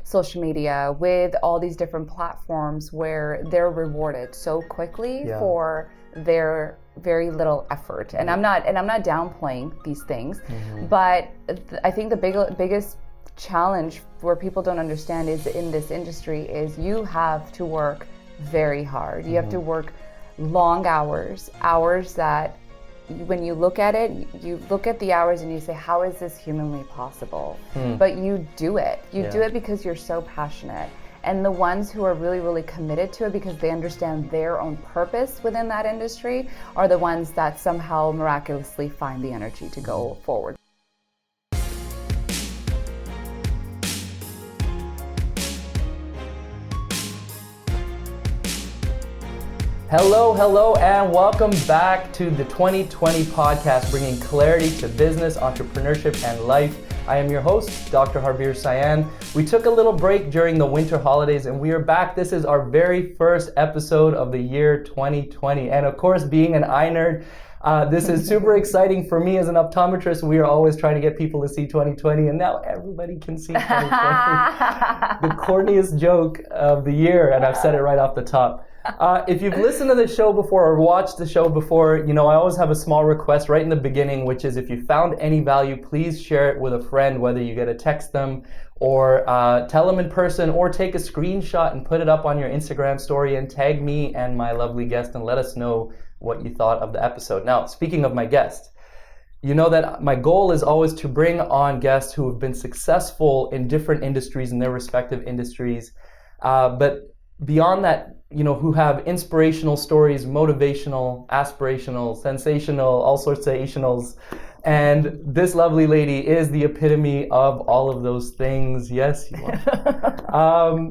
social media, with all these different platforms where they're rewarded so quickly for their very little effort. And I'm not downplaying these things, but I think the biggest challenge where people don't understand is in this industry is you have to work very hard. You have to work long hours that when you look at it, you look at the hours and you say, how is this humanly possible? But you do it. You do it because you're so passionate. And the ones who are really, really committed to it because they understand their own purpose within that industry are the ones that somehow miraculously find the energy to go forward. Hello, and welcome back to the 2020 podcast, bringing clarity to business, entrepreneurship, and life. I am your host, Dr. Harbir Sayan. We took a little break during the winter holidays, and we are back. This is our very first episode of the year 2020. And of course, being an eye nerd, this is super exciting for me as an optometrist. We are always trying to get people to see 2020, and now everybody can see 2020. The corniest joke of the year, and I've said it right off the top. If you've listened to the show before or watched the show before, you know I always have a small request right in the beginning, which is if you found any value, please share it with a friend, whether you get to text them or tell them in person or take a screenshot and put it up on your Instagram story and tag me and my lovely guest and let us know what you thought of the episode. Now, speaking of my guest, you know that my goal is always to bring on guests who have been successful in different industries, in their respective industries, but beyond that, you know, who have inspirational stories, motivational, aspirational, sensational, all sorts of ationals. And this lovely lady is the epitome of all of those things. Yes, you are.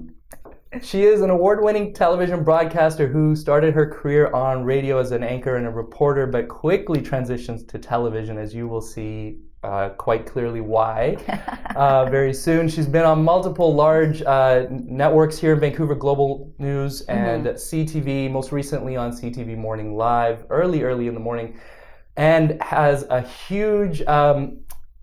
She is an award-winning television broadcaster who started her career on radio as an anchor and a reporter, but quickly transitions to television, as you will see quite clearly why very soon. She's been on multiple large networks here in Vancouver, Global News and CTV, most recently on CTV Morning Live, early in the morning, and has a huge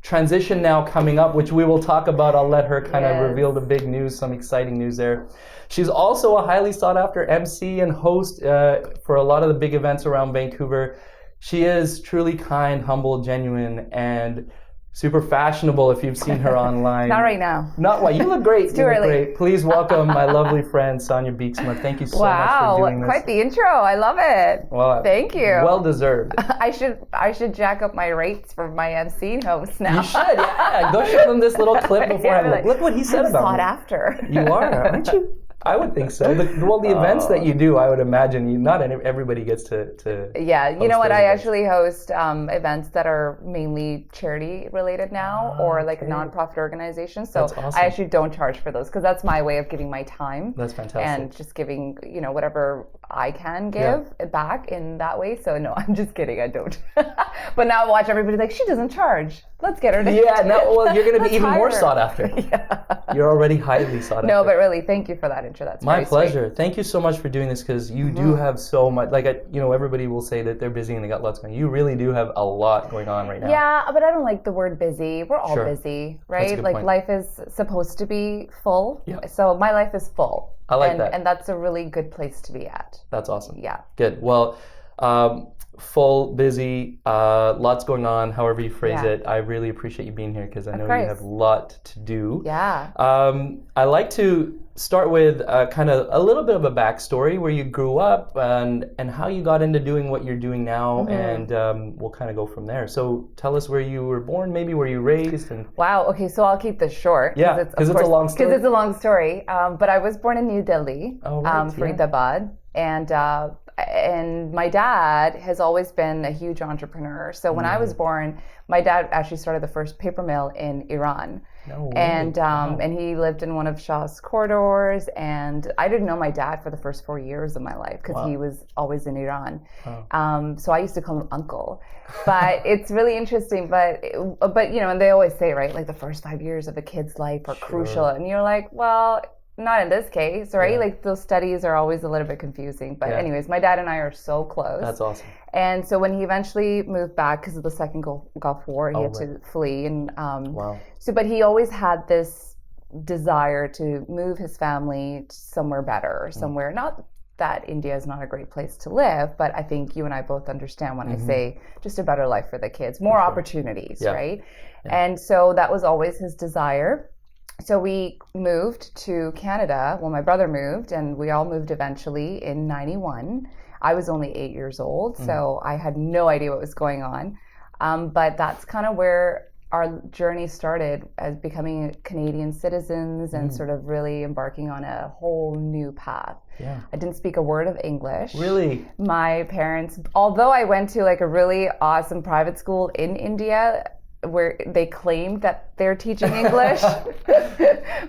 transition now coming up, which we will talk about. I'll let her kind of reveal the big news, some exciting news there. She's also a highly sought after MC and host for a lot of the big events around Vancouver. She is truly kind, humble, genuine, and super fashionable if you've seen her online. Not right now. Not why. You look great. It's too early. Great. Please welcome my lovely friend, Sonia Beeksma. Thank you so much for doing this. Wow, quite the intro. I love it. Well, thank you. Well deserved. I should jack up my rates for my MC host now. You should, yeah. Go show them this little clip beforehand. Like, look what he said about me. Sought after. You are, aren't you? I would think so. The events that you do, I would imagine not everybody gets to Yeah, you know what? I events. actually host events that are mainly charity related now, or like nonprofit organizations. So That's awesome. I actually don't charge for those because that's my way of giving my time. That's fantastic. And just giving, whatever I can give back in that way. So no, I'm just kidding. I don't. But now watch everybody like, she doesn't charge. Let's get her to. Yeah, no, well, you're going to be even more her. sought after. You're already highly sought after. No, but really, thank you for that intro. That's my very pleasure. sweet. Thank you so much for doing this because you do have so much. Like, everybody will say that they're busy and they got lots going. You really do have a lot going on right now. Yeah, but I don't like the word busy. We're all busy, right? That's a good Like point. life is supposed to be full. Yeah. So my life is full. I like that. And that's a really good place to be at. That's awesome. Yeah. Good. Well, full, busy, lots going on, however you phrase it. I really appreciate you being here because I know you have a lot to do. Yeah. I like to start with kind of a little bit of a backstory where you grew up and how you got into doing what you're doing now, and we'll kind of go from there. So tell us where you were born, maybe where you were raised. And Wow. Okay, so I'll keep this short. Yeah, because it's a long story. Because it's a long story. But I was born in New Delhi, right, Faridabad, and my dad has always been a huge entrepreneur. So when I was born, my dad actually started the first paper mill in Iran. No way. And he lived in one of Shah's corridors, and I didn't know my dad for the first 4 years of my life because he was always in Iran. So I used to call him uncle. But it's really interesting. But and they always say, right, like the first 5 years of a kid's life are crucial, and you're like, well, not in this case, right? Like those studies are always a little bit confusing. But anyways, my dad and I are so close. That's awesome. And so when he eventually moved back because of the second Gulf War, he had to flee. And but he always had this desire to move his family somewhere better, somewhere, not that India is not a great place to live, but I think you and I both understand when I say just a better life for the kids, more opportunities, right? Yeah. And so that was always his desire. So we moved to Canada. Well, my brother moved, and we all moved eventually in 91. I was only 8 years old, so I had no idea what was going on. But that's kind of where our journey started, as becoming Canadian citizens and sort of really embarking on a whole new path. Yeah. I didn't speak a word of English. Really? My parents, although I went to like a really awesome private school in India where they claimed that they're teaching English,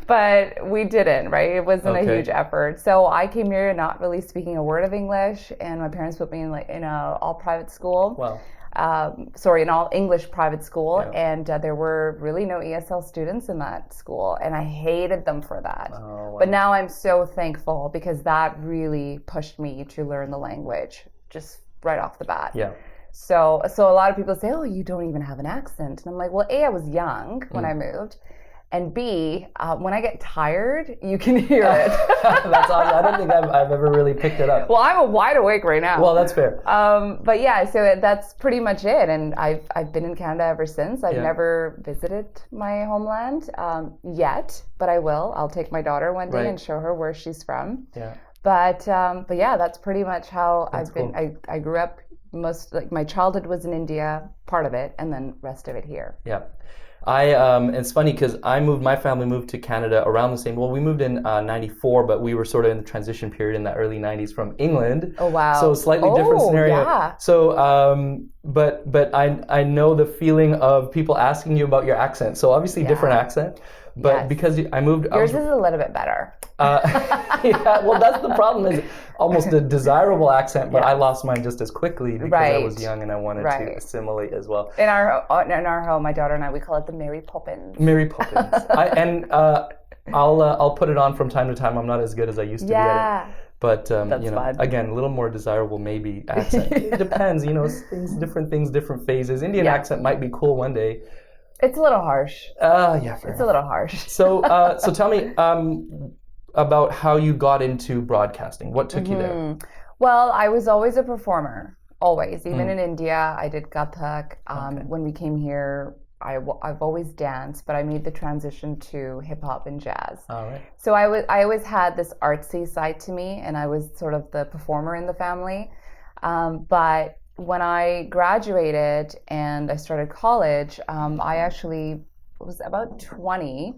but we didn't, right? It wasn't a huge effort. So I came here not really speaking a word of English, and my parents put me in a all private school. Wow. An all English private school, and there were really no ESL students in that school, and I hated them for that. Oh, wow. But now I'm so thankful, because that really pushed me to learn the language just right off the bat. Yeah. So a lot of people say, "Oh, you don't even have an accent," and I'm like, "Well, A, I was young when I moved, and B, when I get tired, you can hear it." That's awesome. I don't think I've ever really picked it up. Well, I'm wide awake right now. Well, that's fair. But yeah, so that's pretty much it. And I've been in Canada ever since. I've never visited my homeland yet, but I will. I'll take my daughter one day and show her where she's from. Yeah. But yeah, that's pretty much how I've been. I grew up, my childhood was in India, part of it, and then rest of it here. Yeah. It's funny because my family moved to Canada around the same, we moved in 94, but we were sort of in the transition period in the early 90s from England. Oh, wow. So slightly different scenario. Yeah. So, but I know the feeling of people asking you about your accent. So obviously different accent, but because I moved. Yours is a little bit better. Yeah, well, that's the problem, is almost a desirable accent, but I lost mine just as quickly because I was young and I wanted to assimilate as well. In our home, my daughter and I, we call it the Mary Poppins. Mary Poppins. I'll put it on from time to time. I'm not as good as I used to be at it. But fun. Again, a little more desirable maybe accent. It depends, different things, different phases. Indian accent might be cool one day. It's a little harsh. It's a little harsh. So tell me about how you got into broadcasting. What took you there? Well, I was always a performer, always. Even in India, I did Kathak. When we came here, I've always danced, but I made the transition to hip hop and jazz. All right. So I always had this artsy side to me, and I was sort of the performer in the family. But when I graduated and I started college, I actually was about 20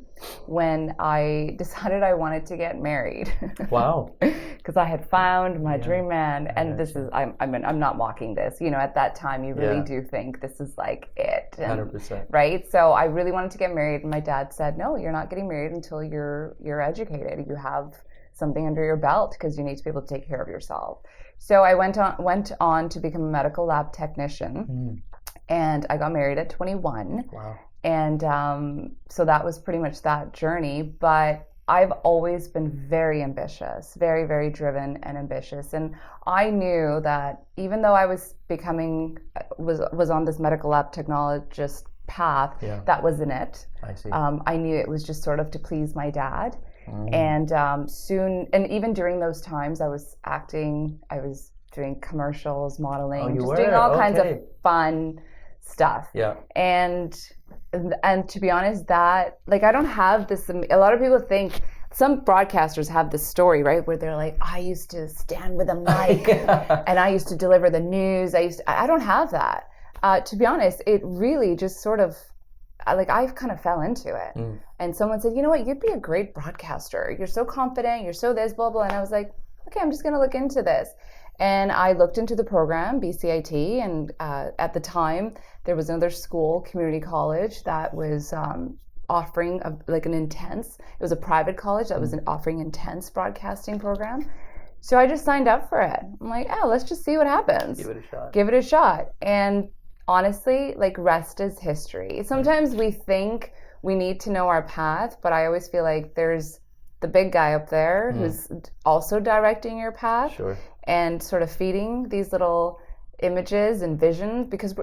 when I decided I wanted to get married. Wow. Because I had found my dream man, and this is, I'm not mocking this. At that time, you really do think this is like it. 100%. Right? So I really wanted to get married, and my dad said, "No, you're not getting married until you're educated. You have something under your belt, because you need to be able to take care of yourself." So I went on to become a medical lab technician, and I got married at 21. Wow. And so that was pretty much that journey. But I've always been very ambitious, very, very driven and ambitious. And I knew that even though I was on this medical lab technologist path, that wasn't it. I see. I knew it was just sort of to please my dad. And soon, and even during those times, I was acting, I was doing commercials, modeling, doing all kinds of fun stuff. Yeah. And to be honest, that, I don't have this, a lot of people think, some broadcasters have this story, right, where they're like, I used to stand with a mic and I used to deliver the news. I don't have that. To be honest, it really just sort of, I kind of fell into it. And someone said, "You know what, you'd be a great broadcaster. You're so confident, you're so this, blah, blah." And I was like, okay, I'm just going to look into this. And I looked into the program, BCIT, and at the time, there was another school, community college, that was offering an intense, it was a private college that was offering intense broadcasting program. So I just signed up for it. I'm like, let's just see what happens. Give it a shot. And honestly, rest is history. Sometimes we think we need to know our path, but I always feel like there's the big guy up there who's also directing your path and sort of feeding these little images and visions, because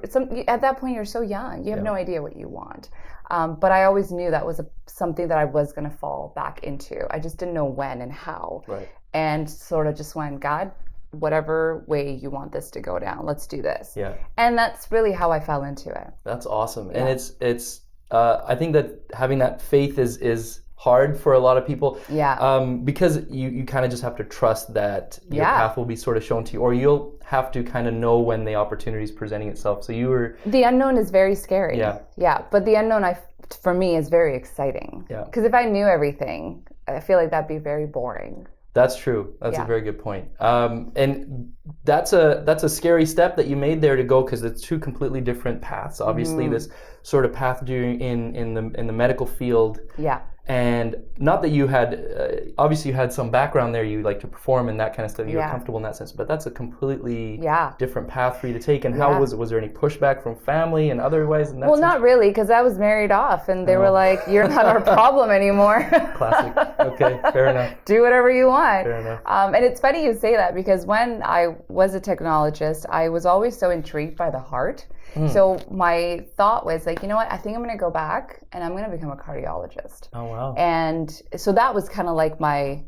at that point you're so young, you have no idea what you want. But I always knew that was something that I was going to fall back into. I just didn't know when and how. Right. And sort of just went, God, whatever way you want this to go down, let's do this. Yeah. And that's really how I fell into it. That's awesome. And it's I think that having that faith is hard for a lot of people. Yeah. Because you kind of just have to trust that your path will be sort of shown to you, or you'll have to kind of know when the opportunity is presenting itself. So the unknown is very scary. Yeah. But the unknown, for me, is very exciting. Yeah. Because if I knew everything, I feel like that'd be very boring. That's true. That's a very good point. And that's a scary step that you made there to go, because it's two completely different paths. Obviously, this sort of path in the medical field. Yeah. And not that you had, obviously you had some background there, you like to perform and that kind of stuff, you were comfortable in that sense, but that's a completely different path for you to take. And how was there any pushback from family and otherwise? Well, not really, because I was married off and they were like, you're not our problem anymore. Classic. Okay, fair enough. Do whatever you want. Fair enough. And it's funny you say that, because when I was a technologist, I was always so intrigued by the heart. So my thought was like, you know what, I think I'm going to go back and I'm going to become a cardiologist. Oh, wow. And so that was kind of like my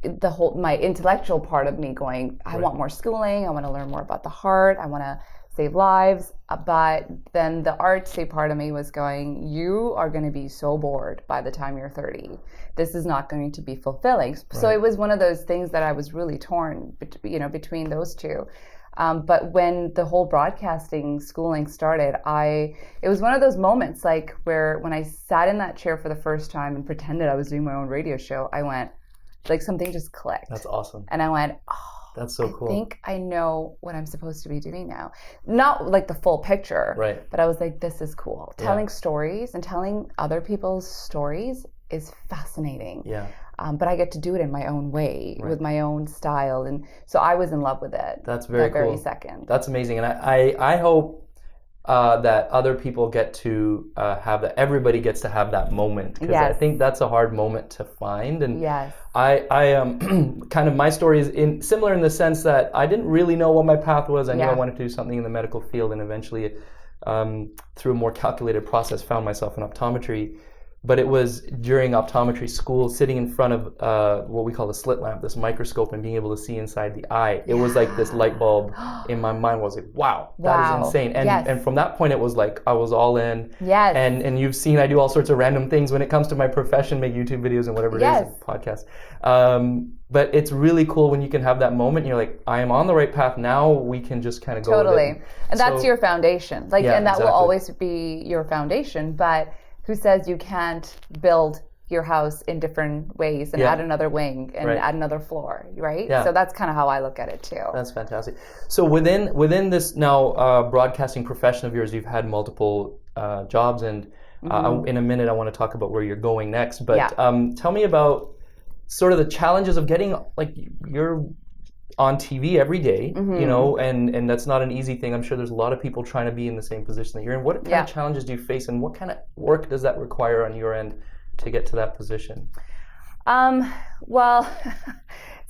intellectual part of me going, I want more schooling. I want to learn more about the heart. I want to save lives. But then the artsy part of me was going, you are going to be so bored by the time you're 30. This is not going to be fulfilling. Right. So it was one of those things that I was really torn, between those two. But when the whole broadcasting schooling started, it was one of those moments like where when I sat in that chair for the first time and pretended I was doing my own radio show, I went, like something just clicked. That's awesome. And I went, that's so cool. I think I know what I'm supposed to be doing now. Not like the full picture, right? But I was like, this is cool. Telling stories and telling other people's stories is fascinating. Yeah. But I get to do it in my own way, with my own style. And so I was in love with it. That's very cool. Very second. That's amazing. And I hope that other people get to have that. Everybody gets to have that moment. Because I think that's a hard moment to find. And I kind of, my story is similar in the sense that I didn't really know what my path was. I knew I wanted to do something in the medical field, and eventually through a more calculated process found myself in optometry. But it was during optometry school, sitting in front of what we call a slit lamp, this microscope, and being able to see inside the eye. It was like this light bulb in my mind was like, wow, that is insane. And from that point, it was like I was all in. Yes. And you've seen I do all sorts of random things when it comes to my profession, make YouTube videos and whatever it is, and podcasts. But it's really cool when you can have that moment and you're like, I am on the right path now. We can just kind of go with it. And that's your foundation. And that will always be your foundation. But who says you can't build your house in different ways and add another wing and add another floor, right? Yeah. So that's kind of how I look at it too. That's fantastic. So within this now broadcasting profession of yours, you've had multiple jobs, and in a minute I want to talk about where you're going next. But tell me about sort of the challenges of getting, like, you're on TV every day, and that's not an easy thing. I'm sure there's a lot of people trying to be in the same position that you're in. What kind of challenges do you face, and what kind of work does that require on your end to get to that position? Well,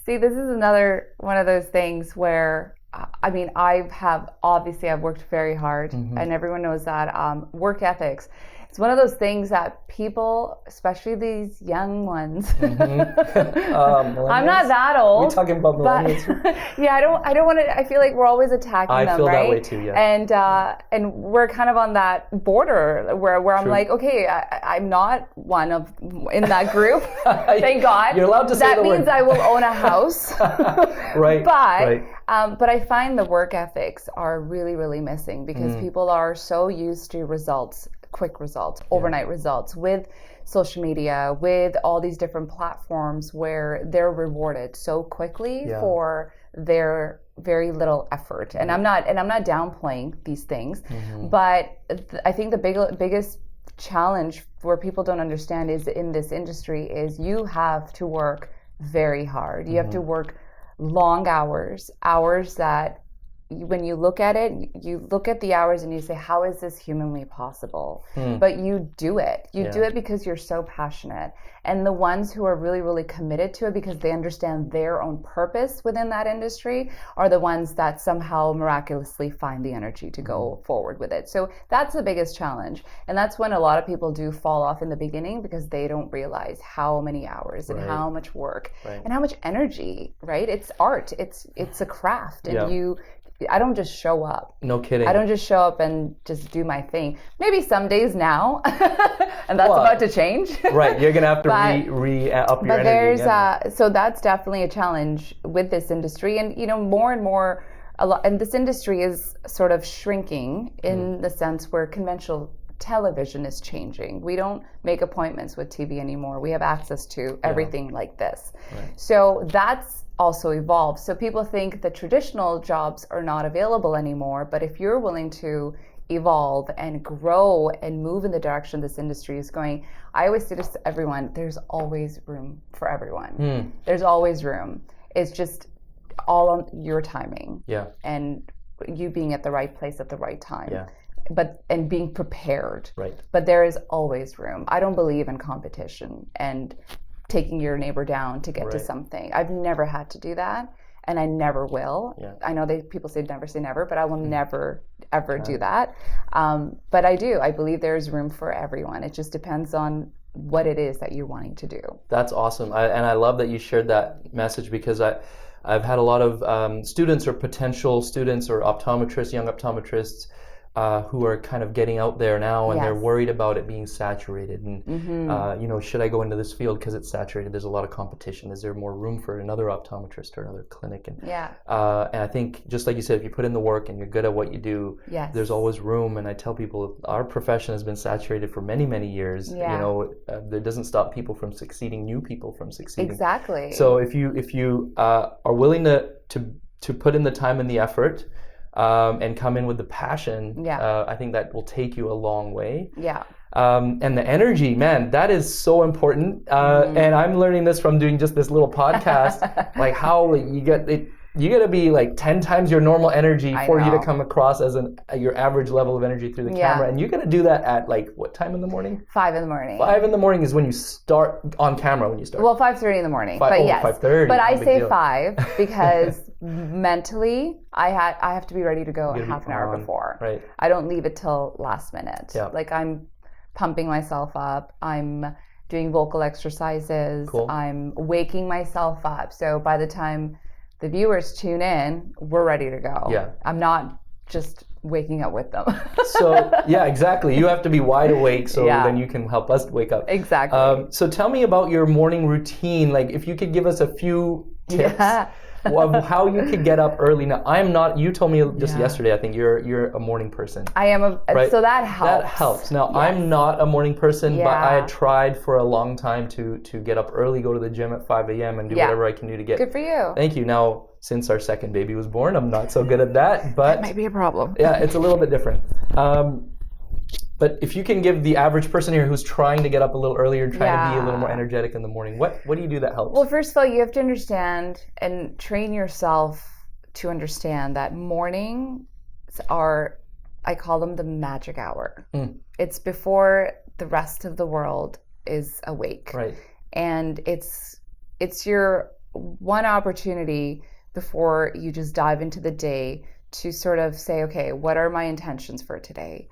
see, this is another one of those things where, I've worked very hard, and everyone knows that. Work ethics. It's one of those things that people, especially these young ones, I'm not that old. We're talking about millennials. I don't want to. I feel like we're always attacking them, right? I feel that way too. Yeah. And we're kind of on that border where I'm like, okay, I'm not one of in that group. Thank God. You're allowed to say the word. That means I will own a house. Right. But I find the work ethics are really, really missing, because people are so used to results. Quick results, overnight results, with social media, with all these different platforms where they're rewarded so quickly for their very little effort. And I'm not downplaying these things, but I think the biggest challenge where people don't understand is in this industry is you have to work very hard. You have to work long hours that when you look at it, you look at the hours and you say, how is this humanly possible? But you do it. You do it because you're so passionate. And the ones who are really, really committed to it because they understand their own purpose within that industry are the ones that somehow miraculously find the energy to go forward with it. So that's the biggest challenge. And that's when a lot of people do fall off in the beginning because they don't realize how many hours and how much work and how much energy, right? It's art. It's a craft. And I don't just show up. No kidding. I don't just show up and just do my thing. Maybe some days now, and that's about to change. Right, you're gonna have to up your energy again. So that's definitely a challenge with this industry, and more and more, and this industry is sort of shrinking in the sense where conventional television is changing. We don't make appointments with TV anymore. We have access to everything like this. Right. So that's also evolved. So people think the traditional jobs are not available anymore, but if you're willing to evolve and grow and move in the direction this industry is going, I always say to everyone, there's always room for everyone. There's always room. It's just all on your timing. And you being at the right place at the right time. And being prepared. Right. But there is always room. I don't believe in competition and taking your neighbor down to get to something. I've never had to do that, and I never will. I know people say never, but I will never, ever do that. But I do. I believe there's room for everyone. It just depends on what it is that you're wanting to do. That's awesome. And I love that you shared that message because I've had a lot of students or potential students or optometrists, young optometrists, who are kind of getting out there now and they're worried about it being saturated and should I go into this field because it's saturated? There's a lot of competition. Is there more room for another optometrist or another clinic? And I think just like you said, if you put in the work and you're good at what you do, there's always room. And I tell people our profession has been saturated for many, many years. That doesn't stop people from succeeding, new people from succeeding. Exactly. So if you are willing to put in the time and the effort, and come in with the passion, I think that will take you a long way. And the energy, man, that is so important. And I'm learning this from doing just this little podcast, like how you got to be like 10 times your normal energy for you to come across as your average level of energy through the camera. And you got to do that at like what time in the morning? 5 in the morning. 5 in the morning is when you start on camera. Well, 5:30 in the morning. But yes, 5:30. But I say 5 because mentally I have to be ready to go half an hour before. Right. I don't leave it till last minute. Like I'm pumping myself up. I'm doing vocal exercises. Cool. I'm waking myself up. So by the time the viewers tune in, we're ready to go. I'm not just waking up with them. So, exactly. You have to be wide awake so then you can help us wake up. Exactly. So tell me about your morning routine. Like if you could give us a few tips of how you could get up early. Now, I'm not, you told me just yesterday, I think you're a morning person. I am so that helps. That helps. Now, I'm not a morning person, but I had tried for a long time to get up early, go to the gym at 5 a.m. and do whatever I can do to get. Good for you. Thank you. Now, since our second baby was born, I'm not so good at that, but. That might be a problem. Yeah, it's a little bit different. But if you can give the average person here who's trying to get up a little earlier and trying to be a little more energetic in the morning, what do you do that helps? Well, first of all, you have to understand and train yourself to understand that mornings are, I call them the magic hour. It's before the rest of the world is awake. Right. And it's your one opportunity before you just dive into the day to sort of say, okay, what are my intentions for today?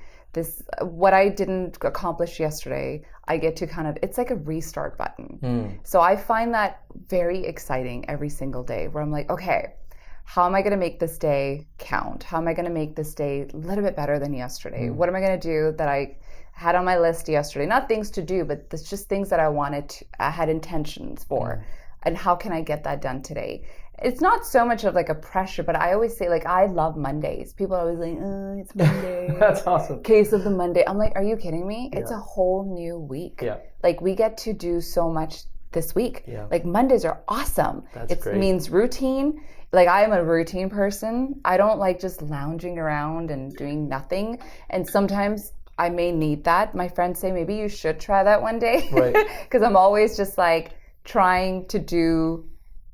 What I didn't accomplish yesterday, I get to it's like a restart button. So I find that very exciting every single day where I'm like, okay, how am I going to make this day count? How am I going to make this day a little bit better than yesterday? What am I going to do that I had on my list yesterday? Not things to do, but it's just things that I had intentions for. And how can I get that done today? It's not so much of like a pressure, but I always say, like, I love Mondays. People are always like, oh, it's Monday. That's awesome. Case of the Monday. I'm like, are you kidding me? It's a whole new week. Like, we get to do so much this week. Like, Mondays are awesome. That's great. It means routine. Like, I am a routine person. I don't like just lounging around and doing nothing. And sometimes I may need that. My friends say, maybe you should try that one day. Right. Because I'm always just like trying to do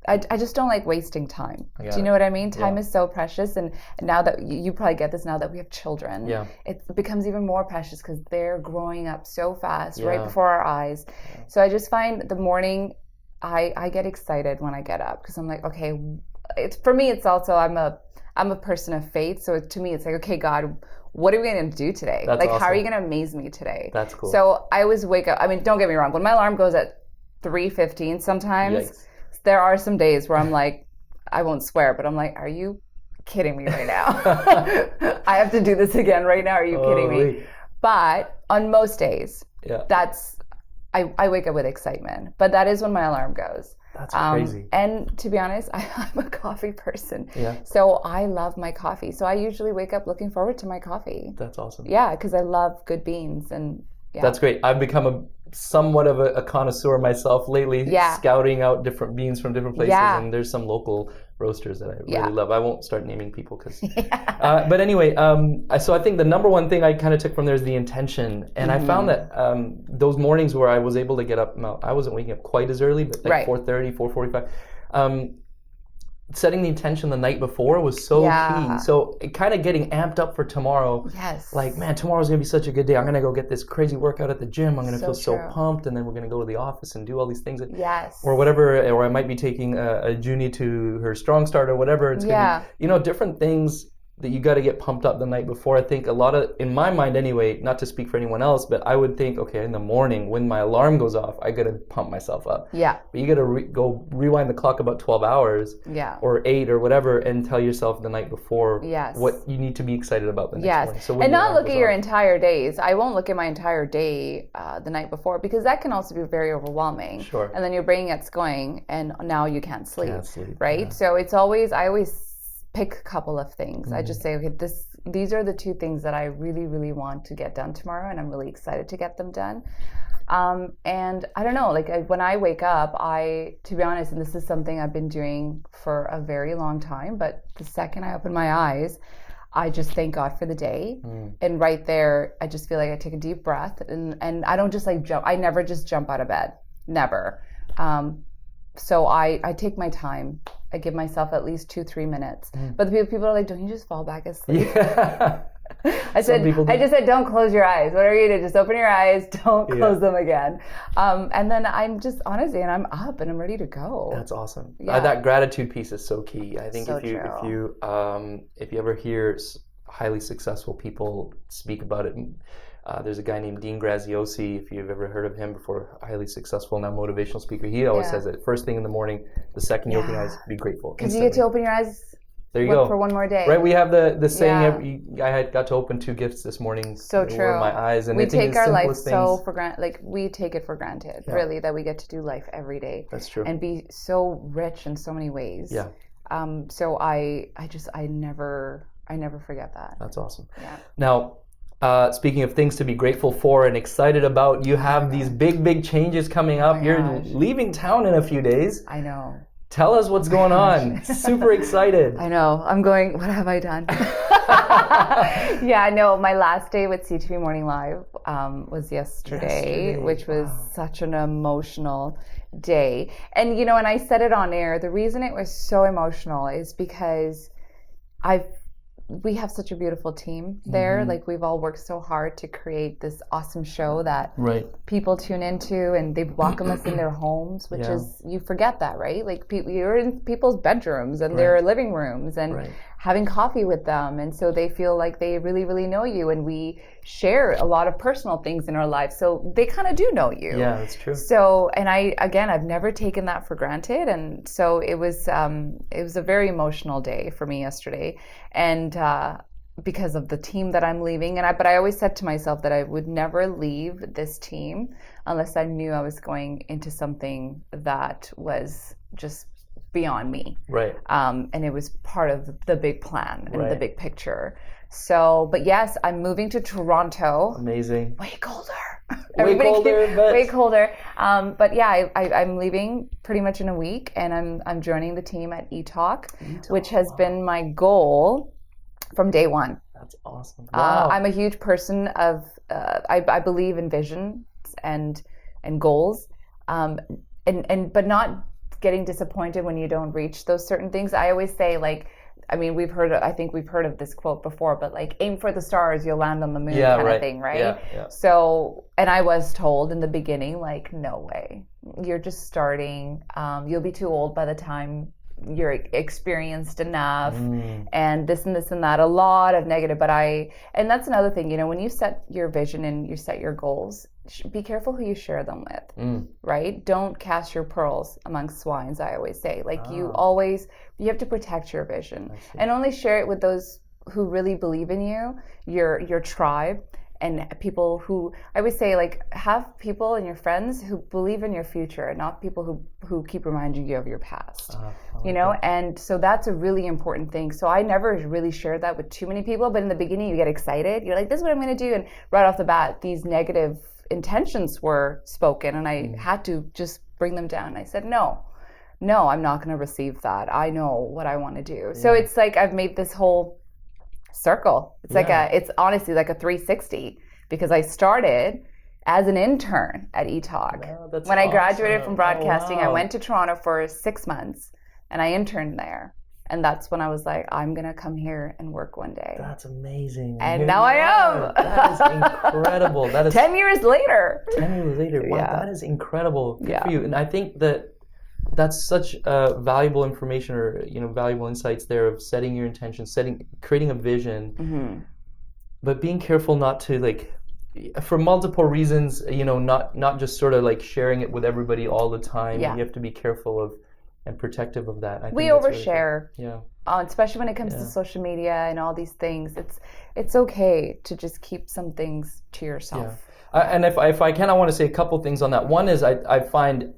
I just don't like wasting time. Do you know what I mean? Time is so precious, and now that you probably get this now that we have children, it becomes even more precious because they're growing up so fast right before our eyes. So I just find the morning, I get excited when I get up because I'm like, okay, for me it's also I'm a person of faith, so to me it's like, okay, God, what are we going to do today? That's awesome. How are you going to amaze me today? That's cool. So I always wake up. I mean, don't get me wrong. When my alarm goes at 3:15 sometimes, there are some days where I'm like, I won't swear, but I'm like, are you kidding me right now? I have to do this again right now. Are you kidding me? But on most days, I wake up with excitement. But that is when my alarm goes. That's crazy. And to be honest, I'm a coffee person. So I love my coffee. So I usually wake up looking forward to my coffee. That's awesome. Yeah, because I love good beans. And that's great. I've become somewhat of a connoisseur myself lately, scouting out different beans from different places. And there's some local roasters that I really love. I won't start naming people because but anyway, so I think the number one thing I kind of took from there is the intention. And I found that those mornings where I was able to get up, I wasn't waking up quite as early, but like 4:30, 4:45, setting the intention the night before was so key. So it kind of getting amped up for tomorrow. Like, man, tomorrow's going to be such a good day. I'm going to go get this crazy workout at the gym. I'm going to feel so pumped. And then we're going to go to the office and do all these things. Or whatever. Or I might be taking a Junie to her Strong Start or whatever. It's going to be, different things that you got to get pumped up the night before. I think a lot of, in my mind anyway, not to speak for anyone else, but I would think, okay, in the morning when my alarm goes off, I got to pump myself up. But you got to go rewind the clock about 12 hours or 8 or whatever and tell yourself the night before what you need to be excited about the next morning. So and not look at your entire days. I won't look at my entire day the night before because that can also be very overwhelming. And then your brain gets going and now you can't sleep. Right? So it's always, I always pick a couple of things. I just say, okay, these are the two things that I really, really want to get done tomorrow, and I'm really excited to get them done. And I don't know, like when I wake up, to be honest, and this is something I've been doing for a very long time, but the second I open my eyes, I just thank God for the day. And right there, I just feel like I take a deep breath and I don't just like jump. I never just jump out of bed. Never. So I take my time. I give myself at least 2-3 minutes. But the people are like, don't you just fall back asleep? I just said, don't close your eyes. Whatever you do, just open your eyes. Don't close them again. And then I'm just, honestly, and I'm up and I'm ready to go. That's awesome. That gratitude piece is so key. I think so if you ever hear highly successful people speak about it, there's a guy named Dean Graziosi, if you've ever heard of him before, highly successful now motivational speaker. He always says it first thing in the morning, the second you open your eyes, be grateful. Because you get to open your eyes for one more day. Right, we have the saying, I had got to open 2 gifts this morning. So true. With my eyes. And we take our life so for granted, like we take it for granted, really, that we get to do life every day. That's true. And be so rich in so many ways. So I never forget that. That's awesome. Now, speaking of things to be grateful for and excited about, you have these big changes coming up. You're leaving town in a few days. I know. Tell us what's going on. Super excited. I know. I'm going, what have I done? I know. My last day with CTV Morning Live was yesterday, which was such an emotional day. And, and I said it on air, the reason it was so emotional is because we have such a beautiful team there. Like we've all worked so hard to create this awesome show that people tune into and they welcome us in their homes, which is, you forget that, right? Like you're in people's bedrooms and their living rooms and having coffee with them. And so they feel like they really, really know you. And we share a lot of personal things in our lives. So they kind of do know you. Yeah, that's true. So, and I've never taken that for granted. And so it was a very emotional day for me yesterday. And because of the team that I'm leaving. But I always said to myself that I would never leave this team unless I knew I was going into something that was just beyond me. Right. And it was part of the big plan and the big picture. So, but yes, I'm moving to Toronto. Amazing. Way colder. Way colder. But yeah, I'm leaving pretty much in a week, and I'm joining the team at eTalk, which has been my goal from day one. That's awesome. Wow. I'm a huge person of, I believe in visions and goals, but not getting disappointed when you don't reach those certain things. I always say, like, I mean, I think we've heard of this quote before, but like, aim for the stars, you'll land on the moon, kind of thing, right? Yeah. So, and I was told in the beginning, like, no way, you're just starting. You'll be too old by the time you're experienced enough, and this and this and that, a lot of negative. And that's another thing, you know, when you set your vision and you set your goals, be careful who you share them with, right? Don't cast your pearls amongst swines, I always say. Like, you have to protect your vision and only share it with those who really believe in you, your tribe, and people who, I always say, like, have people and your friends who believe in your future, and not people who keep reminding you of your past, you know? And so that's a really important thing. So I never really shared that with too many people, but in the beginning you get excited. You're like, this is what I'm going to do. And right off the bat, these negative intentions were spoken, and I had to just bring them down. I said, no, I'm not going to receive that. I know what I want to do. So it's like I've made this whole circle. It's like it's honestly like a 360, because I started as an intern at eTalk. When I graduated from broadcasting, I went to Toronto for 6 months and I interned there. And that's when I was like, I'm going to come here and work one day. That's amazing. And now I am. That is incredible. That is 10 years later. 10 years later. Wow, that is incredible. Good for you. And I think that's such valuable information, or, you know, valuable insights there of setting your intentions, creating a vision, but being careful not to, like, for multiple reasons, you know, not just sort of like sharing it with everybody all the time. You have to be careful of and protective of that. We overshare, especially when it comes to social media and all these things. It's okay to just keep some things to yourself. And if I can, I want to say a couple things on that. One is I find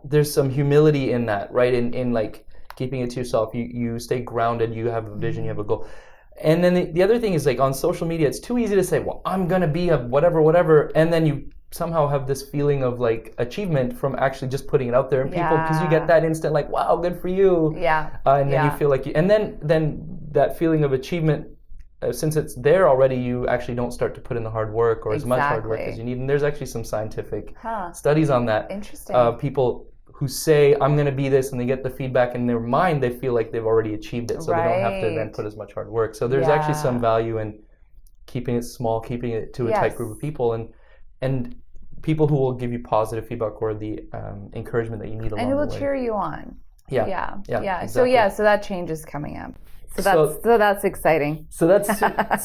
there's some humility in that, right? In like keeping it to yourself. You stay grounded, you have a vision, you have a goal. And then the other thing is, like, on social media, it's too easy to say, well, I'm going to be a whatever. And then you somehow have this feeling of, like, achievement from actually just putting it out there. And people, because you get that instant, like, wow, good for you. And then you feel like and then that feeling of achievement, since it's there already, you actually don't start to put in the hard work, or as much hard work as you need. And there's actually some scientific studies on that. Interesting. People who say, I'm going to be this, and they get the feedback in their mind, they feel like they've already achieved it, so they don't have to then put as much hard work. So there's actually some value in keeping it small, keeping it to a tight group of people, and people who will give you positive feedback, or the encouragement that you need along the way. And it will cheer you on. Yeah. Exactly. So that change is coming up. So that's exciting. So that's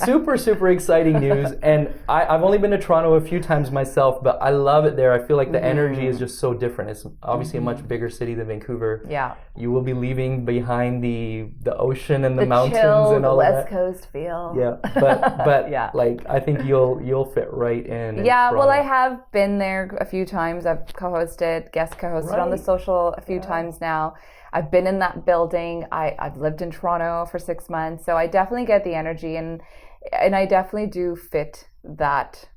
super exciting news. And I've only been to Toronto a few times myself, but I love it there. I feel like the energy is just so different. It's obviously a much bigger city than Vancouver. Yeah. You will be leaving behind the ocean and the mountains and all the that. West Coast feel. Yeah. But like, I think you'll fit right in. Yeah. Toronto. Well, I have been there a few times. I've guest co-hosted on the social a few times now. I've been in that building. I've lived in Toronto for 6 months, so I definitely get the energy, and I definitely do fit that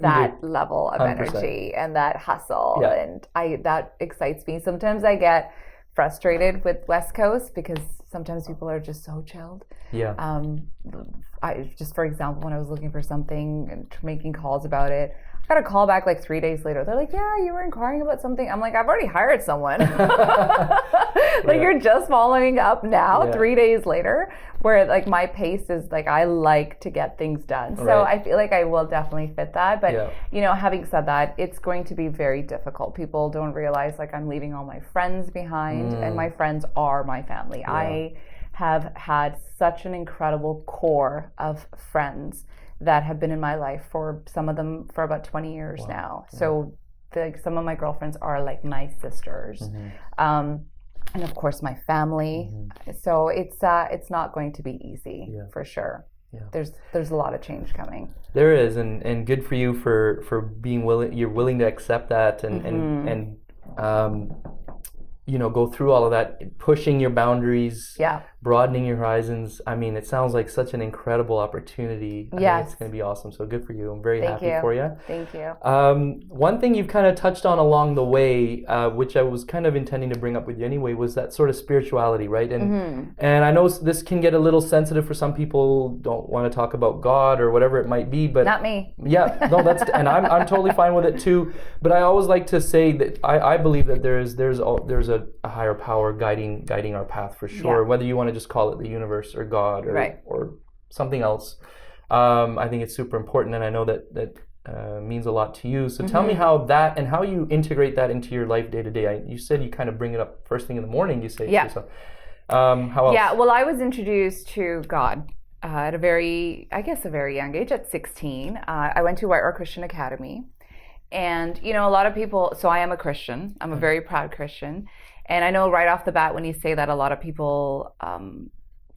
level of 100%. Energy and that hustle, and that excites me. Sometimes I get frustrated with West Coast because sometimes people are just so chilled. Yeah. For example, when I was looking for something and making calls about it, I got a call back like 3 days later. They're like, yeah, you were inquiring about something. I'm like, I've already hired someone. You're just following up now, 3 days later, where like my pace is like, I like to get things done. So I feel like I will definitely fit that. But, you know, having said that, it's going to be very difficult. People don't realize, like, I'm leaving all my friends behind, and my friends are my family. Yeah. I have had such an incredible core of friends that have been in my life, for some of them for about 20 years now. Yeah. So some of my girlfriends are like my sisters. And of course my family. So it's not going to be easy for sure. Yeah. There's a lot of change coming. There is, and good for you for being willing. You're willing to accept that, and go through all of that, pushing your boundaries, Yeah. broadening your horizons. I mean, it sounds like such an incredible opportunity. I think it's going to be awesome. So good for you. I'm very happy for you. Thank you. One thing you've kind of touched on along the way, which I was kind of intending to bring up with you anyway, was that sort of spirituality, right? And and I know this can get a little sensitive for some people. Don't want to talk about God or whatever it might be, but not me. Yeah, no, and I'm totally fine with it too. But I always like to say that I believe that there's a higher power guiding our path for sure. Whether you want to just call it the universe or God or something else, I think it's super important, and I know that means a lot to you. So tell me how you integrate that into your life day to day. You said you kind of bring it up first thing in the morning. You say to yourself. How else? Yeah. Well, I was introduced to God at a very young age, at 16. I went to White Rock Christian Academy. And, a lot of people, so I am a Christian. I'm a very proud Christian. And I know right off the bat when you say that, a lot of people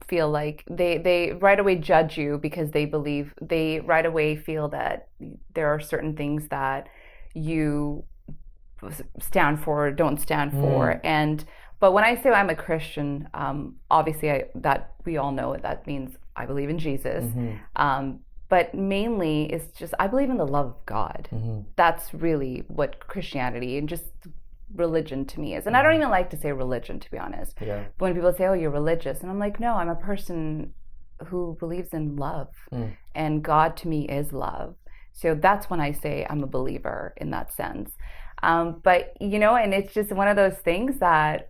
feel like they right away judge you because they right away feel that there are certain things that you stand for or don't stand for. But when I say I'm a Christian, obviously that we all know what that means. I believe in Jesus. But mainly it's just, I believe in the love of God. That's really what Christianity and just religion to me is. And I don't even like to say religion, to be honest. Yeah. When people say, oh, you're religious. And I'm like, no, I'm a person who believes in love. And God to me is love. So that's when I say I'm a believer in that sense. But, and it's just one of those things that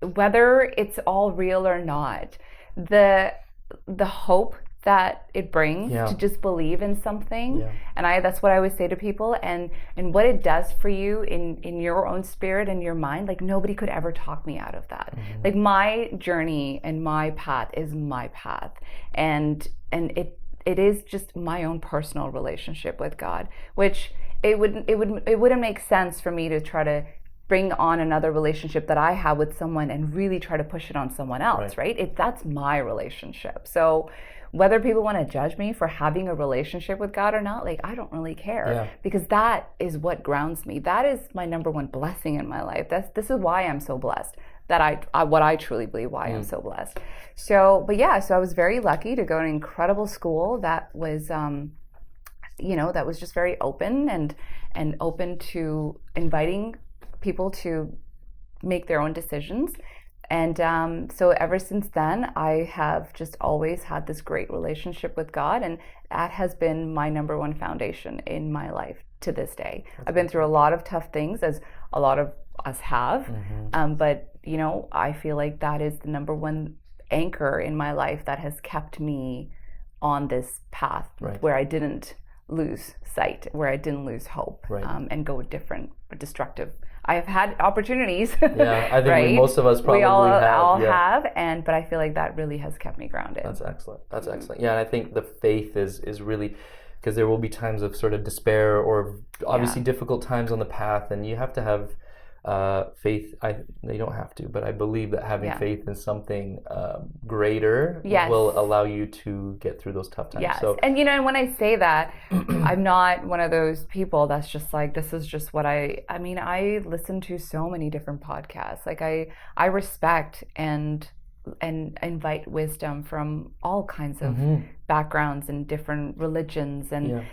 whether it's all real or not, the hope that it brings to just believe in something, and that's what I always say to people, and what it does for you in your own spirit and your mind. Like, nobody could ever talk me out of that. Like, my journey and my path is my path, and it is just my own personal relationship with God, which it wouldn't make sense for me to try to bring on another relationship that I have with someone and really try to push it on someone else, right? That's my relationship. So whether people want to judge me for having a relationship with God or not, like, I don't really care, because that is what grounds me. That is my number one blessing in my life. This is why I'm so blessed. What I truly believe why I'm so blessed. So I was very lucky to go to an incredible school that was, that was just very open and open to inviting people to make their own decisions. And so ever since then, I have just always had this great relationship with God, and that has been my number one foundation in my life to this day. I've been through a lot of tough things, as a lot of us have, but I feel like that is the number one anchor in my life that has kept me on this path where I didn't lose sight, where I didn't lose hope, and go different, destructive. I have had opportunities. Yeah, I think most of us probably all have. But I feel like that really has kept me grounded. That's excellent. That's excellent. Yeah, and I think the faith is really, because there will be times of sort of despair or obviously difficult times on the path, and you have to have faith. You don't have to, but I believe that having faith in something greater will allow you to get through those tough times. Yes. So, and and when I say that, I'm not one of those people that's just like, this is just what I listen to so many different podcasts. Like, I respect and invite wisdom from all kinds of backgrounds and different religions, and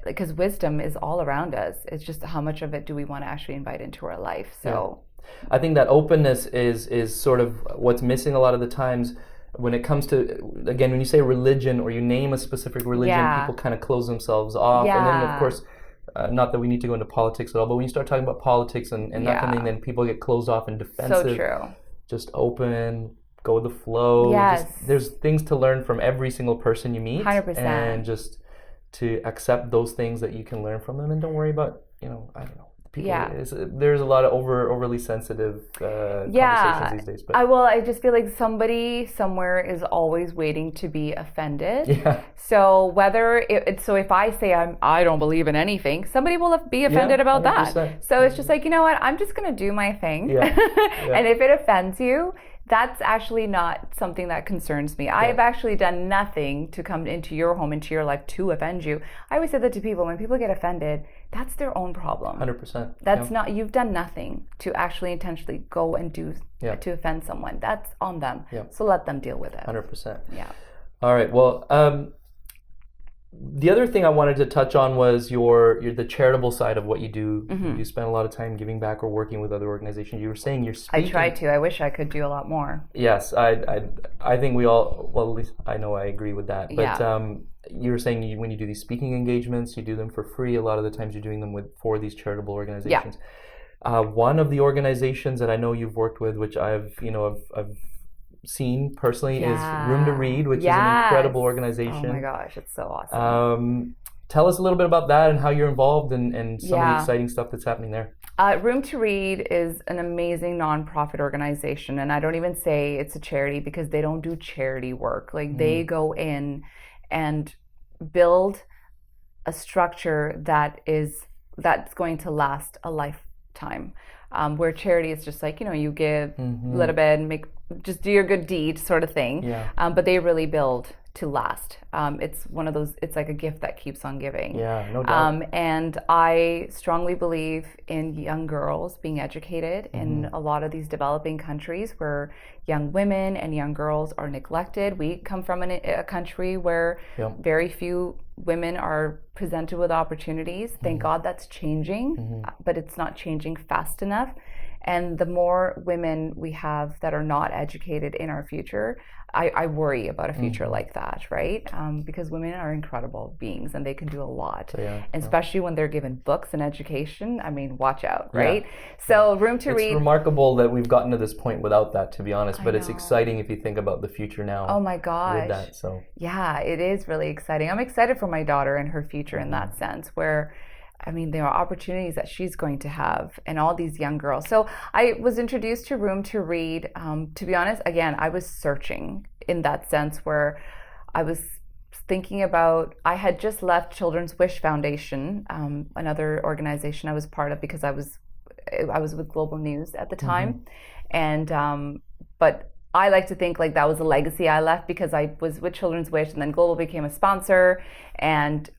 because wisdom is all around us. It's just how much of it do we want to actually invite into our life. So I think that openness is sort of what's missing a lot of the times when it comes to, again, when you say religion or you name a specific religion, people kind of close themselves off. And then of course, not that we need to go into politics at all, but when you start talking about politics and that kind of thing, then people get closed off and defensive. So true. Just open, go with the flow. Yes. There's things to learn from every single person you meet. 100%. And just to accept those things that you can learn from them, and don't worry about, I don't know. People, there's a lot of overly sensitive conversations these days. But I just feel like somebody somewhere is always waiting to be offended. Yeah. So if I say I don't believe in anything, somebody will be offended about 100%. That. So it's just like, you know what? I'm just gonna do my thing. Yeah. And if it offends you, that's actually not something that concerns me. I've actually done nothing to come into your home, into your life to offend you. I always say that to people. When people get offended, that's their own problem. 100%. That's not, you've done nothing to actually intentionally go and do to offend someone. That's on them. So let them deal with it. 100%. Yeah. All right. Well, the other thing I wanted to touch on was the charitable side of what you do. You spend a lot of time giving back or working with other organizations. You were saying you're speaking. I try to. I wish I could do a lot more. Yes, I think we all, well, at least I know I agree with that. But you were saying when you do these speaking engagements, you do them for free. A lot of the times you're doing them for these charitable organizations. One of the organizations that I know you've worked with, which I've seen personally, is Room to Read, which is an incredible organization. Oh my gosh, it's so awesome. Tell us a little bit about that and how you're involved and some of the exciting stuff that's happening there. Room to Read is an amazing nonprofit organization, and I don't even say it's a charity because they don't do charity work. Like they go in and build a structure that's going to last a lifetime. Where charity is just like, you give a little bit and just do your good deed sort of thing. But they really build to last. It's one of those, it's like a gift that keeps on giving. Yeah, no doubt. And I strongly believe in young girls being educated in a lot of these developing countries where young women and young girls are neglected. We come from a country where very few women are presented with opportunities. Thank God that's changing, but it's not changing fast enough. And the more women we have that are not educated in our future, I worry about a future like that, right? Because women are incredible beings and they can do a lot. And especially when they're given books and education, I mean, watch out, right? So Room to Read. It's remarkable that we've gotten to this point without that, to be honest, but it's exciting if you think about the future now. Oh my gosh. With that, so. Yeah, it is really exciting. I'm excited for my daughter and her future in that sense, where there are opportunities that she's going to have and all these young girls. So I was introduced to Room to Read. To be honest, again, I was searching in that sense where I was thinking about, I had just left Children's Wish Foundation, another organization I was part of because I was with Global News at the time. And, but I like to think like that was a legacy I left because I was with Children's Wish and then Global became a sponsor, and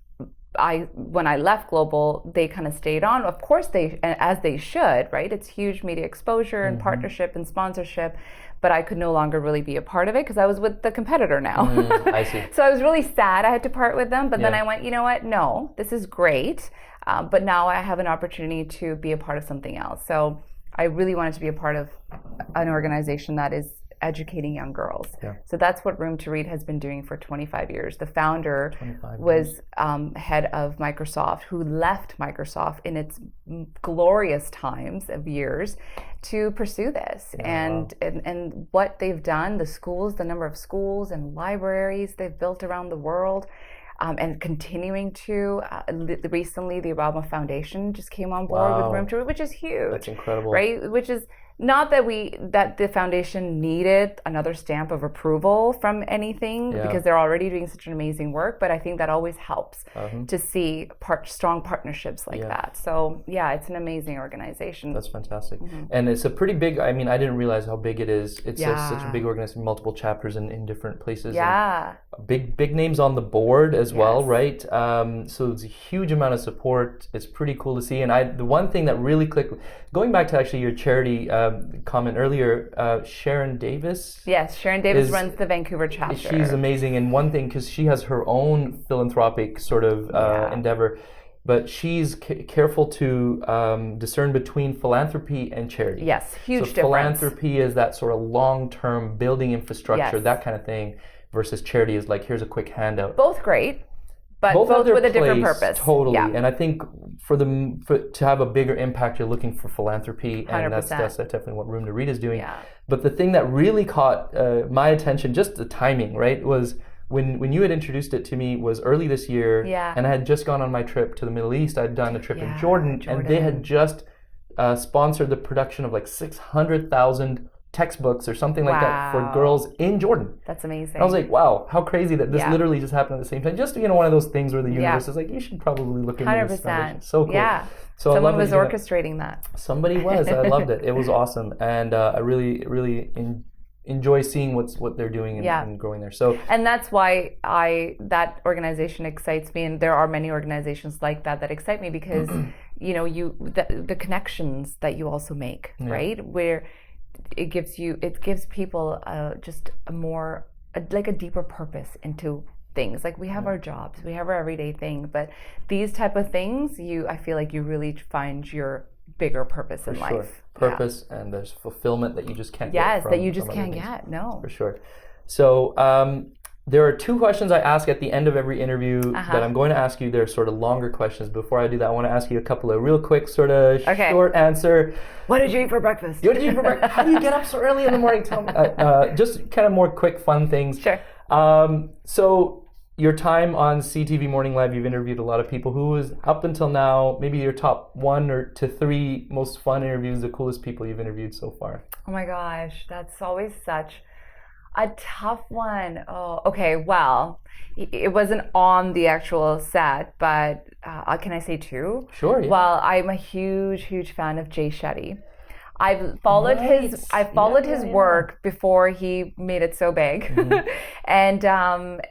when I left Global, they kind of stayed on. Of course, as they should, right? It's huge media exposure and partnership and sponsorship, but I could no longer really be a part of it because I was with the competitor now. I see. So I was really sad I had to part with them, but then I went, you know what? No, this is great, but now I have an opportunity to be a part of something else. So I really wanted to be a part of an organization that is educating young girls. So that's what Room to Read has been doing for 25 years. The founder was head of Microsoft, who left Microsoft in its glorious times of years to pursue this. And what they've done, the schools, the number of schools and libraries they've built around the world, and continuing to, recently the Obama Foundation just came on board with Room to Read, which is huge. That's incredible. Right? Which is not that the foundation needed another stamp of approval from anything because they're already doing such an amazing work, but I think that always helps to see strong partnerships like that. So it's an amazing organization. That's fantastic. And it's a pretty big, I didn't realize how big it is. It's such a big organization, multiple chapters in different places. Yeah. Big names on the board as well, right? So it's a huge amount of support. It's pretty cool to see. And the one thing that really clicked, going back to actually your charity comment earlier, Sharon Davis. Yes, Sharon Davis runs the Vancouver chapter. She's amazing. And one thing, because she has her own philanthropic sort of endeavor, but she's careful to discern between philanthropy and charity. Yes, huge difference. Philanthropy is that sort of long-term building infrastructure, that kind of thing, versus charity is like, here's a quick handout. Both great, but both with a different purpose. Totally. And I think to have a bigger impact, you're looking for philanthropy, 100%. And that's definitely what Room to Read is doing. Yeah. But the thing that really caught my attention, just the timing, right, was when you had introduced it to me was early this year, and I had just gone on my trip to the Middle East. I'd done a trip in Jordan, and they had just sponsored the production of like 600,000 textbooks or something like that for girls in Jordan. That's amazing. And I was like, wow, how crazy that this literally just happened at the same time. Just, one of those things where the universe is like, you should probably look into this foundation. So cool. Yeah. So someone was orchestrating that. Somebody was. I loved it. It was awesome. And I really, really enjoy seeing what they're doing and growing there. So, and that's why that organization excites me, and there are many organizations like that excite me because you know the connections that you also make, right? Where it gives people just a deeper purpose into things. Like we have our jobs, we have our everyday thing, but these type of things, I feel like you really find your bigger purpose in life. Purpose, and there's fulfillment that you just can't get. Yes, that you just can't get. No. For sure. So there are 2 questions I ask at the end of every interview that I'm going to ask you. They're sort of longer questions. Before I do that, I want to ask you a couple of real quick, sort of short answer. What did you eat for breakfast? What did you eat for breakfast? How do you get up so early in the morning? Tell me. Just kind of more quick, fun things. Sure. So your time on CTV Morning Live, you've interviewed a lot of people. Who was, up until now, maybe your top 1 or to 3 most fun interviews, the coolest people you've interviewed so far? Oh my gosh, that's always such a tough one. Oh, okay. Well, it wasn't on the actual set, but can I say 2? Sure. Yeah. Well, I'm a huge fan of Jay Shetty. I've followed his work before he made it so big. And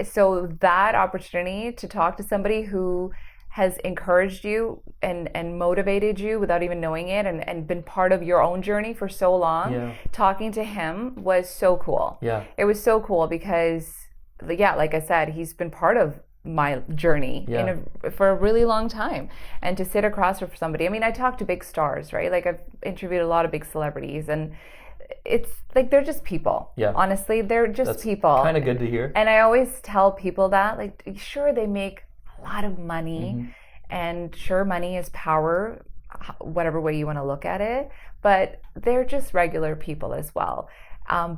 so that opportunity to talk to somebody who has encouraged you and motivated you without even knowing it, and been part of your own journey for so long, talking to him was so cool. Yeah. It was so cool because, like I said, he's been part of my journey for a really long time, and to sit across from somebody. I mean, I talk to big stars, right? Like I've interviewed a lot of big celebrities, and it's like they're just people. Yeah. Honestly, they're just people. Kind of good to hear. And I always tell people that, like, sure, they make a lot of money, and sure, money is power, whatever way you want to look at it, but they're just regular people as well.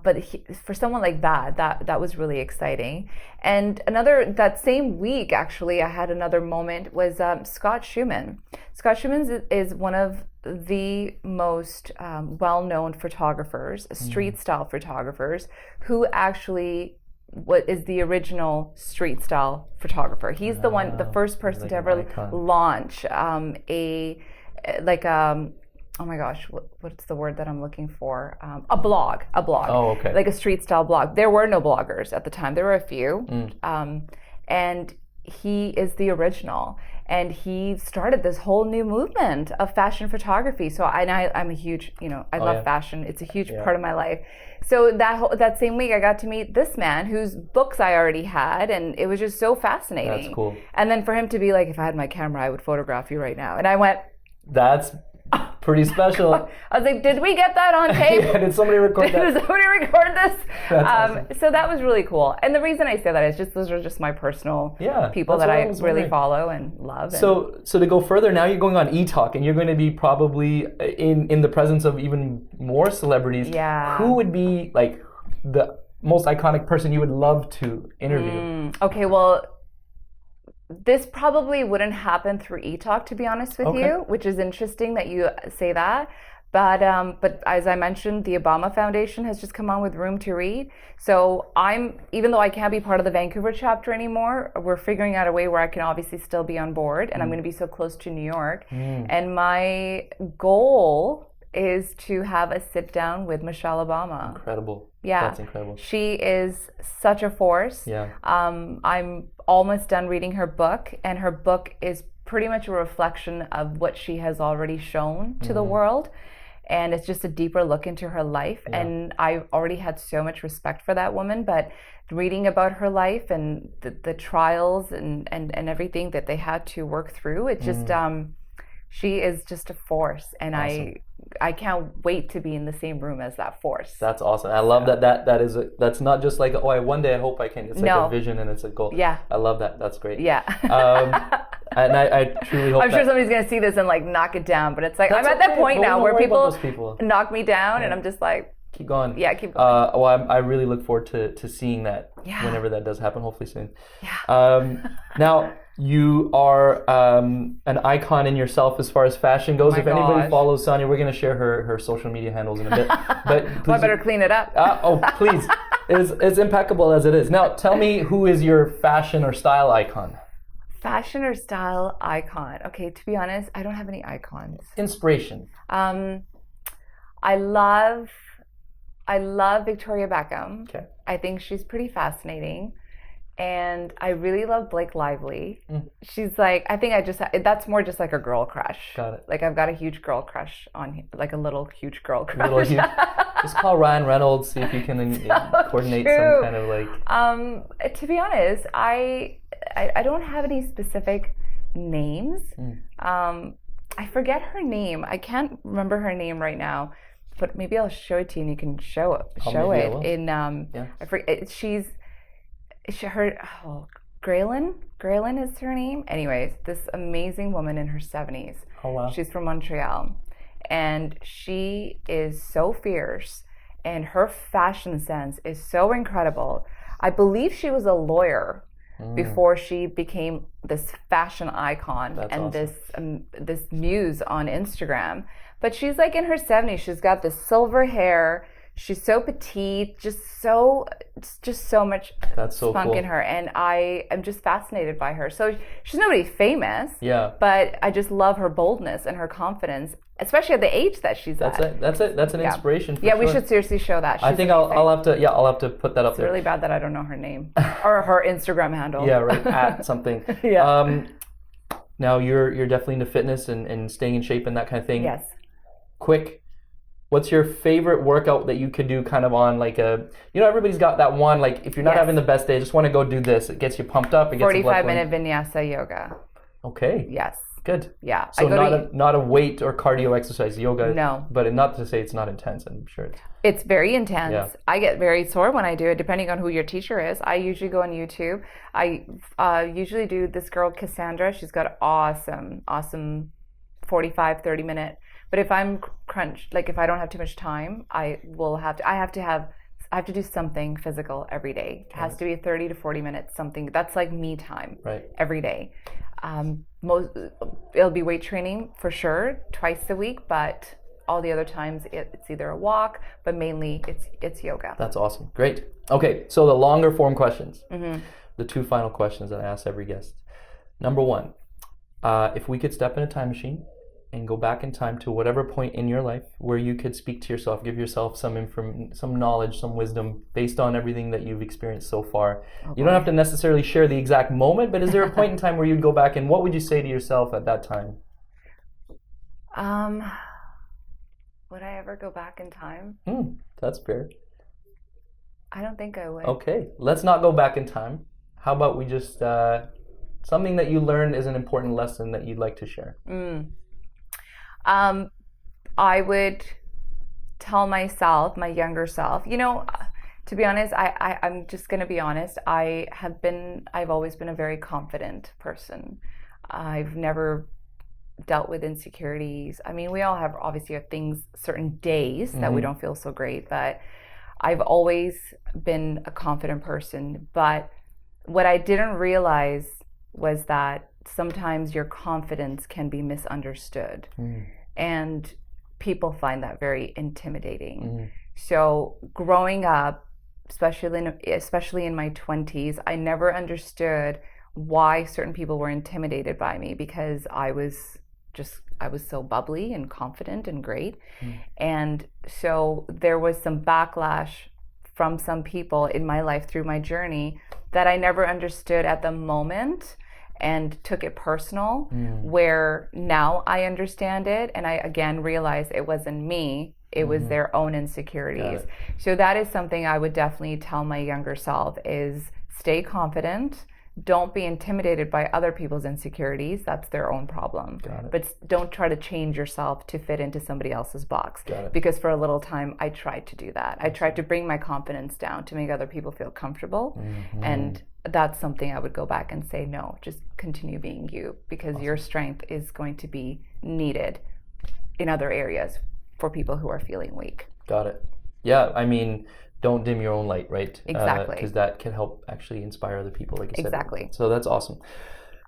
But for someone like that was really exciting. And that same week, actually, I had another moment, was Scott Schumann. Scott Schumann is one of the most well-known photographers, street style photographers, who actually is the original street style photographer. He's the first person to ever launch oh my gosh, what's the word that I'm looking for? A blog. Oh, okay. Like a street style blog. There were no bloggers at the time. There were a few. And he is the original. And he started this whole new movement of fashion photography. So I'm a huge, I love fashion. It's a huge part of my life. So that same week I got to meet this man whose books I already had, and it was just so fascinating. That's cool. And then for him to be like, if I had my camera, I would photograph you right now. And I went, that's pretty special. I was like, did we get that on tape? Did somebody record that? Did somebody record this? That's awesome. So that was really cool. And the reason I say that is just those are just my personal people that I really follow and love. So to go further, now you're going on eTalk, and you're going to be probably in the presence of even more celebrities. Yeah. Who would be like the most iconic person you would love to interview? Okay, well, this probably wouldn't happen through eTalk, to be honest with you, which is interesting that you say that. But as I mentioned, the Obama Foundation has just come on with Room to Read. So even though I can't be part of the Vancouver chapter anymore, we're figuring out a way where I can obviously still be on board, and I'm going to be so close to New York. And my goal is to have a sit down with Michelle Obama. Incredible. Yeah. That's incredible. She is such a force. Yeah. I'm almost done reading her book, and her book is pretty much a reflection of what she has already shown to the world. And it's just a deeper look into her life. Yeah. And I already had so much respect for that woman, but reading about her life and the trials and everything that they had to work through, it just she is just a force, and awesome. I can't wait to be in the same room as that force. That's awesome. I love that's not just like, one day I hope I can. It's like a vision, and it's a goal. Yeah. I love that. That's great. Yeah. And I truly hope I'm sure somebody's going to see this and like knock it down, but it's like, I'm at that point now where people knock me down, and I'm just like, keep going. Yeah, keep going. I really look forward to seeing that whenever that does happen, hopefully soon. Yeah. Now, you are an icon in yourself as far as fashion goes. If anybody follows Sonia, we're going to share her social media handles in a bit. But I better clean it up. Please. It's impeccable as it is. Now, tell me, who is your fashion or style icon? Fashion or style icon? Okay, to be honest, I don't have any icons. Inspiration. I love I love Victoria Beckham. Okay. I think she's pretty fascinating. And I really love Blake Lively. She's like, I think that's more just like a girl crush. Got it. Like I've got a huge girl crush on him, like a little huge girl crush. Just call Ryan Reynolds, see if you can coordinate true. some kind of like... To be honest, I don't have any specific names. I forget her name. I can't remember her name right now, but maybe I'll show it to you and you can show it. I forget. Graylin is her name. Anyways, this amazing woman in her 70s. Oh, wow. She's from Montreal. And she is so fierce. And her fashion sense is so incredible. I believe she was a lawyer before she became this fashion icon. That's and awesome. this muse on Instagram. But she's like in her 70s. She's got this silver hair. She's so petite, just so much spunk in her, and I am just fascinated by her. So she's nobody famous, but I just love her boldness and her confidence, especially at the age that she's at. That's an inspiration. For sure. We should seriously show that. She's I think I'll have to put that up there. It's really bad that I don't know her name or her Instagram handle. Yeah, right. At something. Now you're definitely into fitness and staying in shape and that kind of thing. Yes. Quick. What's your favorite workout that you could do kind of on like everybody's got that one, like if you're not having the best day, just want to go do this. It gets you pumped up. It gets 45-minute vinyasa yoga. Okay. Yes. Good. Yeah. So not a weight or cardio exercise, yoga. No. But not to say it's not intense, I'm sure. It's very intense. Yeah. I get very sore when I do it, depending on who your teacher is. I usually go on YouTube. I usually do this girl, Cassandra. She's got awesome 45, 30-minute. But if I'm crunched, like if I don't have too much time, I have to do something physical every day. It has to be 30 to 40 minutes, something that's like me time every day. It'll be weight training for sure, twice a week, but all the other times it's either a walk, but mainly it's yoga. That's awesome. Great. Okay, so the longer form questions, the two final questions that I ask every guest. Number one, if we could step in a time machine and go back in time to whatever point in your life where you could speak to yourself, give yourself some knowledge, some wisdom based on everything that you've experienced so far. Okay. You don't have to necessarily share the exact moment, but is there a point in time where you'd go back and what would you say to yourself at that time? Would I ever go back in time? That's fair. I don't think I would. Okay, let's not go back in time. How about we just, something that you learned is an important lesson that you'd like to share? I would tell myself, my younger self, to be honest, I'm just going to be honest. I've always been a very confident person. I've never dealt with insecurities. I mean, we all have obviously things, certain days that we don't feel so great, but I've always been a confident person. But what I didn't realize was that sometimes your confidence can be misunderstood and people find that very intimidating. So growing up, especially in my 20s, I never understood why certain people were intimidated by me because I was so bubbly and confident and great. And so there was some backlash from some people in my life through my journey that I never understood at the moment and took it personal, where now I understand it and I again realize it wasn't me, it was their own insecurities. So that is something I would definitely tell my younger self is stay confident. Don't be intimidated by other people's insecurities. That's their own problem. But don't try to change yourself to fit into somebody else's box. Because for a little time, I tried to do that. I tried to bring my confidence down to make other people feel comfortable. And that's something I would go back and say, no, just continue being you because your strength is going to be needed in other areas for people who are feeling weak. Got it. Yeah, I mean, don't dim your own light, right? Exactly. Because that can help actually inspire other people, like you said. Exactly. So that's awesome.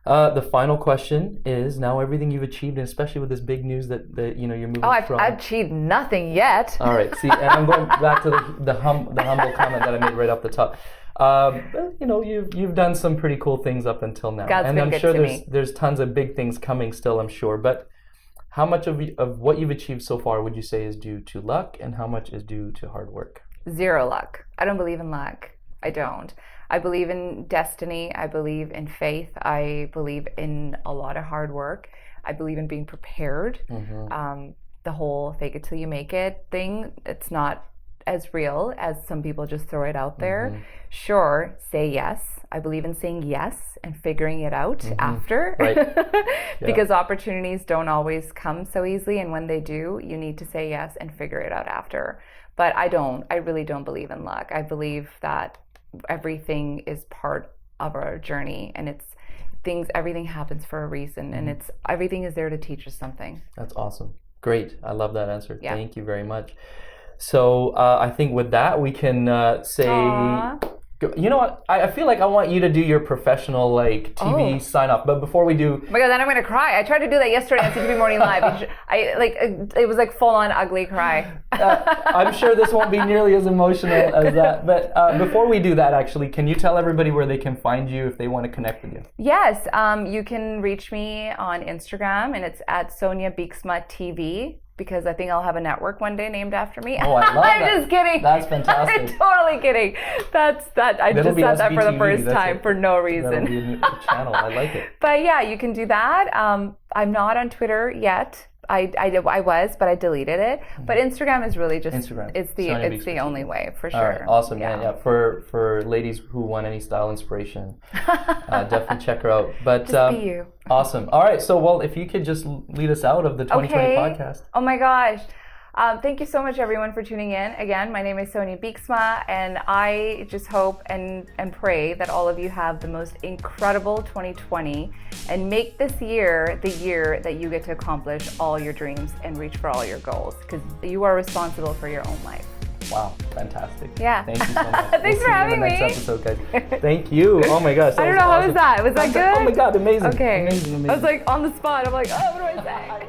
The final question is, now everything you've achieved, and especially with this big news that you're moving from... I've achieved nothing yet. All right. See, and I'm going back to the humble comment that I made right off the top. You've done some pretty cool things up until now. God's and been I'm good sure to me. There's tons of big things coming still, I'm sure. But how much of what you've achieved so far would you say is due to luck, and how much is due to hard work? Zero luck. I don't believe in luck. I don't. I believe in destiny. I believe in faith. I believe in a lot of hard work. I believe in being prepared. The whole fake it till you make it thing, it's not as real as some people just throw it out there. Sure, say yes. I believe in saying yes and figuring it out after. Because opportunities don't always come so easily, and when they do, you need to say yes and figure it out after. But I really don't believe in luck. I believe that everything is part of our journey, and everything happens for a reason, and everything is there to teach us something. That's awesome. Great. I love that answer. Yeah. Thank you very much. So I think with that, we can say, you know what? I feel like I want you to do your professional TV sign off. But before we do, oh my God, then I'm gonna cry. I tried to do that yesterday on CTV Morning Live. It was like full on ugly cry. I'm sure this won't be nearly as emotional as that. But before we do that, actually, can you tell everybody where they can find you if they want to connect with you? Yes, you can reach me on Instagram, and it's at Sonia Beeksma TV. Because I think I'll have a network one day named after me. Oh, I love I'm that. just kidding. That's fantastic. I'm totally kidding. I just said that for the first time for no reason. That'll be a new channel. I like it. But yeah, you can do that. I'm not on Twitter yet. I was, but I deleted it. But Instagram is really just Instagram. It's the only way for sure. All right, awesome, yeah. For ladies who want any style inspiration, definitely check her out. But just be you. Awesome. All right, so if you could just lead us out of the 2020 podcast. Oh my gosh. Thank you so much, everyone, for tuning in. Again, my name is Sonia Beeksma, and I just hope and pray that all of you have the most incredible 2020 and make this year the year that you get to accomplish all your dreams and reach for all your goals, because you are responsible for your own life. Wow, fantastic. Yeah. Thank you so much. Thanks for having me. Next episode, guys. Thank you. Oh my gosh. I don't know, how was that? Was that good? Oh my God, amazing. Okay. Amazing. I was like on the spot. I'm like, oh, what do I say?